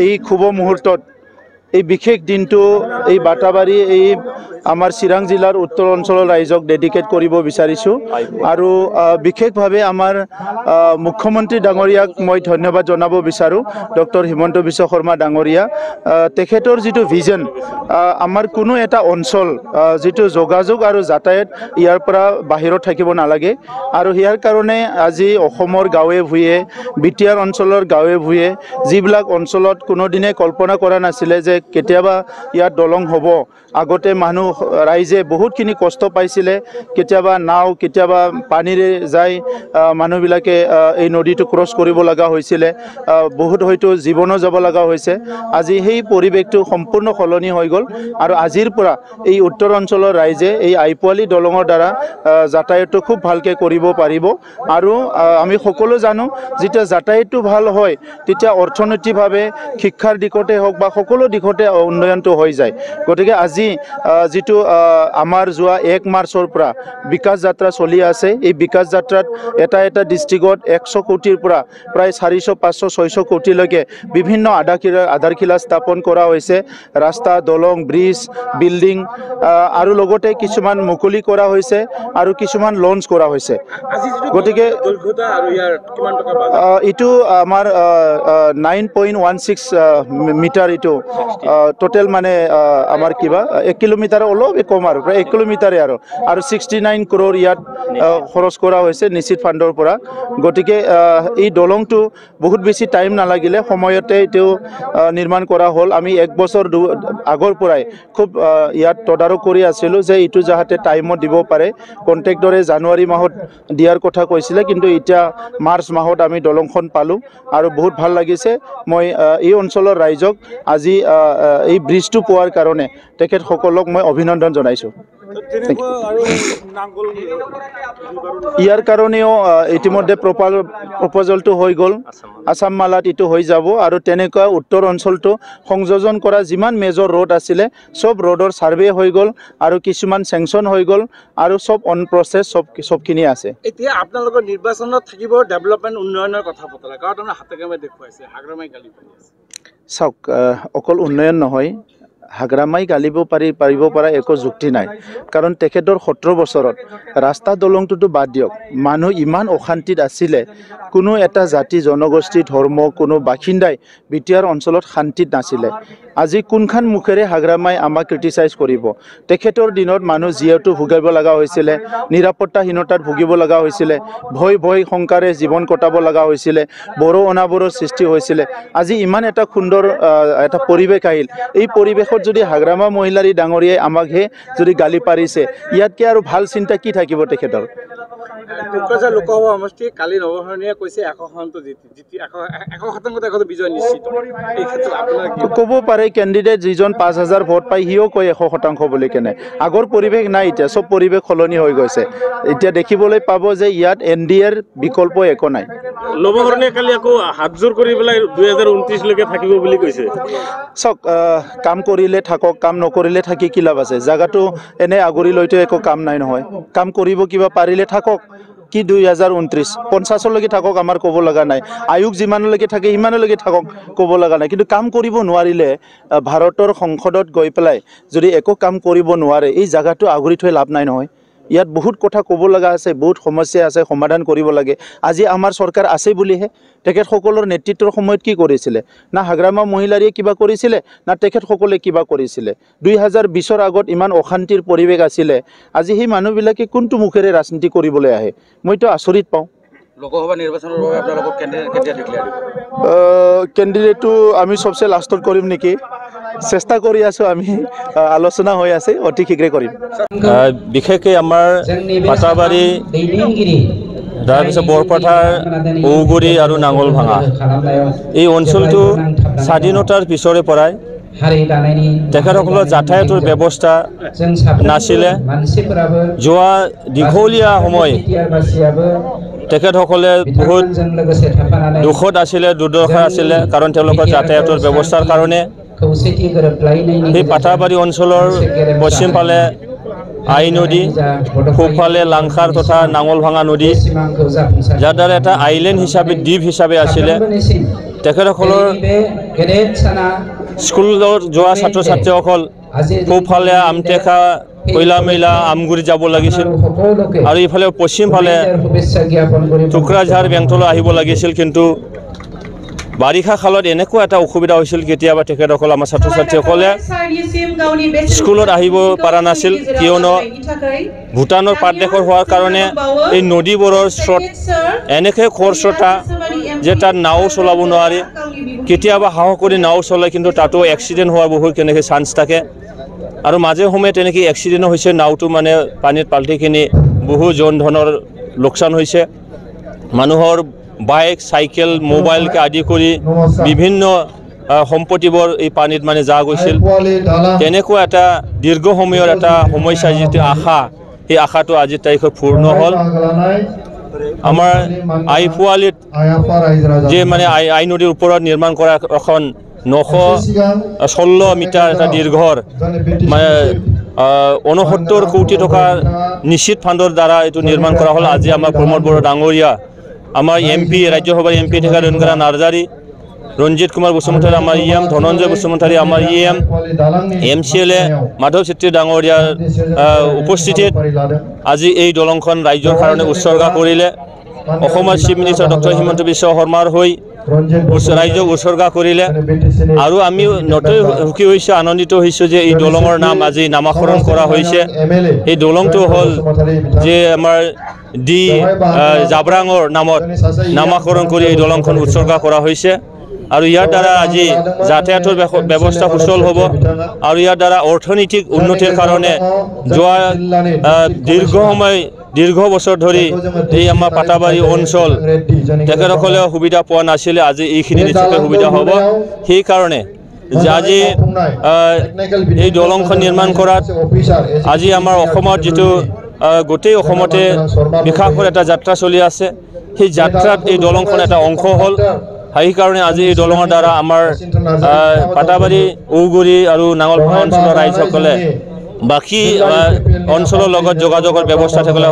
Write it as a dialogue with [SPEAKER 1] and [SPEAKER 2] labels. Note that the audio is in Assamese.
[SPEAKER 1] এই শুভ মুহূৰ্তত এই বিশেষ দিনটো এই বাটাবাৰী এই আমাৰ চিৰাং জিলাৰ উত্তৰ অঞ্চলৰ ৰাইজক ডেডিকেট কৰিব বিচাৰিছোঁ আৰু বিশেষভাৱে আমাৰ মুখ্যমন্ত্ৰী ডাঙৰীয়াক মই ধন্যবাদ জনাব বিচাৰোঁ ডক্টৰ হিমন্ত বিশ্ব শৰ্মা ডাঙৰীয়া তেখেতৰ যিটো ভিজন আমাৰ কোনো এটা অঞ্চল যিটো যোগাযোগ আৰু যাতায়াত ইয়াৰ পৰা বাহিৰত থাকিব নালাগে আৰু ইয়াৰ কাৰণে আজি অসমৰ গাঁৱে ভূঞে বিটিআৰ অঞ্চলৰ গাঁৱে ভূঞে যিবিলাক অঞ্চলত কোনোদিনে কল্পনা কৰা নাছিলে যে কেতিয়াবা ইয়াত দলং হ'ব আগতে মানুহ ৰাইজে বহুতখিনি কষ্ট পাইছিলে কেতিয়াবা নাও কেতিয়াবা পানীৰে যায় মানুহবিলাকে এই নদীটো ক্ৰছ কৰিব লগা হৈছিলে বহুত হয়তো জীৱনো যাব লগা হৈছে আজি সেই পৰিৱেশটো সম্পূৰ্ণ সলনি হৈ গ'ল আৰু আজিৰ পৰা এই উত্তৰ অঞ্চলৰ ৰাইজে এই আইপুৱালি দলঙৰ দ্বাৰা যাতায়াতটো খুব ভালকৈ কৰিব পাৰিব আৰু আমি সকলো জানো যেতিয়া যাতায়াতটো ভাল হয় তেতিয়া অৰ্থনৈতিকভাৱে শিক্ষাৰ দিশতে হওক বা সকলো দিশতে উন্নয়নটো হৈ যায় গতিকে আজি যিটো আমাৰ যোৱা 1 মাৰ্চৰ পৰা বিকাশ যাত্ৰা চলি আছে এই বিকাশ যাত্ৰাত এটা ডিষ্ট্ৰিক্টত 100 কোটিৰ পৰা প্ৰায় 400 500 600 কোটিলৈকে বিভিন্ন আধাৰশিলা স্থাপন কৰা হৈছে ৰাস্তা দলং ব্ৰিজ বিল্ডিং আৰু লগতে কিছুমান মুকলি কৰা হৈছে আৰু কিছুমান লঞ্চ কৰা হৈছে গতিকে এইটো আমাৰ 9.16 মিটাৰ এইটো টোটেল মানে আমাৰ কিবা 1 কিলোমিটাৰ অলপ কম আৰু প্ৰায় 1 কিলোমিটাৰে আৰু 69 crore ইয়াত খৰচ কৰা হৈছে নিশ্চিত ফাণ্ডৰ পৰা গতিকে এই দলংটো বহুত বেছি টাইম নালাগিলে সময়তে এইটো নিৰ্মাণ কৰা হ'ল আমি 1 বছৰ আগৰ পৰাই খুব ইয়াত তদাৰক কৰি আছিলোঁ যে এইটো যাতে টাইমত দিব পাৰে কণ্ট্ৰেক্টৰে জানুৱাৰী মাহত দিয়াৰ কথা কৈছিলে কিন্তু এতিয়া মাৰ্চ মাহত আমি দলংখন পালোঁ আৰু বহুত ভাল লাগিছে মই এই অঞ্চলৰ ৰাইজক আজি এই ব্ৰিজটো পোৱাৰ কাৰণে তেখেতসকলক মই অভিনন্দন জনাইছোঁ ইয়াৰ কাৰণেও ইতিমধ্যে প্ৰপ'জেলটো হৈ গ'ল আসাম মালাত এইটো হৈ যাব আৰু তেনেকুৱা উত্তৰ অঞ্চলটো সংযোজন কৰা যিমান মেজৰ ৰোড আছিলে সব ৰোডৰ ছাৰ্ভে হৈ গ'ল আৰু কিছুমান চেংচন হৈ গ'ল আৰু সব অন প্ৰচেছ সবখিনি আছে
[SPEAKER 2] এতিয়া আপোনালোকৰ নিৰ্বাচনত থাকিব ডেভেলপমেণ্ট উন্নয়নৰ কথা বতৰা কাৰণ আপোনাৰ হাতে কামে দেখুৱাইছে হাগ্ৰামাই গালি পাৰি আছে
[SPEAKER 1] চাওক অকল উন্নয়ন নহয় হাগ্ৰামাই গালিব পাৰিব পৰা একো যুক্তি নাই কাৰণ তেখেতৰ 17 বছৰত ৰাস্তা দলংটোতো বাদ দিয়ক মানুহ ইমান অশান্তিত আছিলে কোনো এটা জাতি জনগোষ্ঠী ধৰ্ম কোনো বাসিন্দাই বিটিআৰ অঞ্চলত শান্তিত নাছিলে আজি কোনখান মুখেৰে হাগ্ৰামাই আমাক ক্ৰিটিচাইজ কৰিব তেখেতৰ দিনত মানুহ যিহেতু ভুগিব লগা হৈছিলে নিৰাপত্তাহীনতাত ভুগিব লগা হৈছিলে ভয় শংকাৰে জীৱন কটাব লগা হৈছিলে বড়ো অনাবৰৰ সৃষ্টি হৈছিলে আজি ইমান এটা সুন্দৰ এটা পৰিৱেশ আহিল এই পৰিৱেশত যদি হাগ্ৰামা মহিলাৰী ডাঙৰীয়াই আমাকহে যদি গালি পাৰিছে ইয়াতকৈ আৰু ভাল চিন্তা কি থাকিব তেখেতৰ
[SPEAKER 2] কোকৰাঝাৰ লোকসভা সমষ্টি কালি নৱসৰণীয়ে কৈছে 100% বিজয় নিশ্চিত এই ক্ষেত্ৰত আপোনাৰ কি
[SPEAKER 1] ক'ব পাৰে কেণ্ডিডেট যিজন 5000 ভোট পাই সিও কয় 100% বুলি কেনে আগৰ পৰিৱেশ নাই এতিয়া সব পৰিৱেশ সলনি হৈ গৈছে এতিয়া দেখিবলৈ পাব যে ইয়াত এনডিএৰ বিকল্প একো নাই
[SPEAKER 2] নৱসৰণীয়ে কালি আকৌ হাতজোৰ কৰি পেলাই 2029 লৈকে থাকিব বুলি কৈছে
[SPEAKER 1] চাওক কাম কৰিলে থাকক কাম নকৰিলে থাকি কি লাভ আছে জায়গাটো এনে আগৰি লৈতো একো কাম নাই নহয় কাম কৰিব কিবা পাৰিলে থাকক কি 2029 50 লৈকে থাকক আমাৰ ক'ব লগা নাই আয়োগ যিমানলৈকে থাকে সিমানলৈকে থাকক ক'ব লগা নাই কিন্তু কাম কৰিব নোৱাৰিলে ভাৰতৰ সংসদত গৈ পেলাই যদি একো কাম কৰিব নোৱাৰে এই জায়গাটো আগৰি থৈ লাভ নাই নহয় ইয়াত বহুত কথা ক'ব লগা আছে বহুত সমস্যা আছে সমাধান কৰিব লাগে আজি আমাৰ চৰকাৰ আছে বুলিহে তেখেতসকলৰ নেতৃত্বৰ সময়ত কি কৰিছিলে না হাগ্ৰামা মহিলাৰীয়ে কিবা কৰিছিলে না তেখেতসকলে কিবা কৰিছিলে 2020ৰ আগত ইমান অশান্তিৰ পৰিৱেশ আছিলে আজি সেই মানুহবিলাকে কোনটো মুখেৰে ৰাজনীতি কৰিবলৈ আহে মইতো আচৰিত পাওঁ
[SPEAKER 2] লোকসভা নিৰ্বাচনৰ বাবে আপোনালোকক কেতিয়া ডিক্লেয়াৰ দিব
[SPEAKER 1] কেণ্ডিডেটটো আমি সবচে লাষ্টত কৰিম নেকি চেষ্টা কৰি আছো আমি আলোচনা হৈ আছে অতি শীঘ্ৰে কৰিম
[SPEAKER 3] বিশেষকৈ আমাৰ পাটাবাৰী তাৰপিছত বৰপথাৰ ঔগুৰি আৰু নাঙলভাঙা এই অঞ্চলটো স্বাধীনতাৰ পিছৰে পৰাই তেখেতসকলৰ যাতায়াতৰ ব্যৱস্থা নাছিলে যোৱা দীঘলীয়া সময় তেখেতসকলে বহুত দুখত আছিলে দুৰ্দশা আছিলে কাৰণ তেওঁলোকৰ যাতায়াতৰ ব্যৱস্থাৰ কাৰণে সেই পাটাবাৰী অঞ্চলৰ পশ্চিম ফালে আই নদী সোঁফালে লাংখাৰ তথা নাঙলভাঙা নদী যাৰ দ্বাৰা এটা আইলেণ্ড হিচাপে দ্বীপ হিচাপে আছিলে তেখেতসকলৰ স্কুলত যোৱা ছাত্ৰ ছাত্ৰীসকল সোঁফালে আমটেকা কয়লা মেলা আমগুৰি যাব লাগিছিল আৰু ইফালে পশ্চিম ফালে টুকুৰাঝাৰ বেংটলৈ আহিব লাগিছিল কিন্তু বাৰিষা কালত এনেকুৱা এটা অসুবিধা হৈছিল কেতিয়াবা তেখেতসকল আমাৰ ছাত্ৰ ছাত্ৰীসকলে স্কুলত আহিব পৰা নাছিল কিয়নো ভূটানৰ পাতদেশৰ হোৱাৰ কাৰণে এই নদীবোৰৰ স্ৰোত এনেকৈ খৰস্ৰোতা যে তাত নাও চলাব নোৱাৰে কেতিয়াবা সাহস কৰি নাও চলায় কিন্তু তাতো এক্সিডেণ্ট হোৱাৰ বহুত কেনেকৈ চান্স থাকে আৰু মাজে সময়ে তেনেকৈ এক্সিডেণ্ট হৈছে নাওটো মানে পানীত পাল্টি কিনি বহু জন ধনৰ লোকচান হৈছে মানুহৰ বাইক চাইকেল মোবাইলকে আদি কৰি বিভিন্ন সম্পত্তিবোৰ এই পানীত মানে যা গৈছিল তেনেকুৱা এটা দীৰ্ঘ সময়ৰ এটা সমস্যা যিটো আশা সেই আশাটো আজিৰ তাৰিখত পূৰ্ণ হ'ল আমাৰ আই পোৱালিত যে মানে আই নদীৰ ওপৰত নিৰ্মাণ কৰা এখন 916 মিটাৰ এটা দীৰ্ঘৰ মানে 69 কোটি টকা নিশ্চিত ফাণ্ডৰ দ্বাৰা এইটো নিৰ্মাণ কৰা হ'ল আজি আমাৰ প্ৰমোদ বড়ো ডাঙৰীয়া আমাৰ এমপি ৰাজ্যসভাৰ এমপি থকা ৰেণুকা নাৰ্জাৰী ৰঞ্জিত কুমাৰ বসুমতাৰী আমাৰ ইএম ধনঞ্জয় বসুমতাৰী আমাৰ ইএম এমচিএলএ মাধৱ চেত্ৰী ডাঙৰীয়াৰ উপস্থিতিত আজি এই দলংখন ৰাইজৰ কাৰণে উৎসৰ্গা কৰিলে অসমৰ chief minister doctor Himanta Biswa শৰ্মাৰ হৈ ৰাইজক উৎসৰ্গা কৰিলে আৰু আমি নতুন সুখী হৈছোঁ আনন্দিত হৈছোঁ যে এই দলঙৰ নাম আজি নামাকৰণ কৰা হৈছে এই দলংটো হ'ল যে আমাৰ ডি জাবৰাঙৰ নামত নামাকৰণ কৰি এই দলংখন উৎসৰ্গা কৰা হৈছে আৰু ইয়াৰ দ্বাৰা আজি যাতায়াতৰ ব্যৱস্থা সুচল হ'ব আৰু ইয়াৰ দ্বাৰা অৰ্থনৈতিক উন্নতিৰ কাৰণে যোৱা দীৰ্ঘ বছৰ ধৰি এই আমাৰ পাটাবাৰী অঞ্চল তেখেতসকলে সুবিধা পোৱা নাছিলে আজি এইখিনি নিশ্চয়কৈ সুবিধা হ'ব সেইকাৰণে যে আজি এই দলংখন নিৰ্মাণ কৰাত আজি আমাৰ অসমত যিটো গোটেই অসমতে বিকাশৰ এটা যাত্ৰা চলি আছে সেই যাত্ৰাত এই দলংখন এটা অংশ হ'ল সেইকাৰণে আজি এই দলঙৰ দ্বাৰা আমাৰ পাটাবাৰী ঔগুৰি আৰু নাঙলভাঙা অঞ্চলৰ ৰাইজসকলে বাকী অঞ্চলৰ লগত যোগাযোগৰ ব্যৱস্থা থাকিলে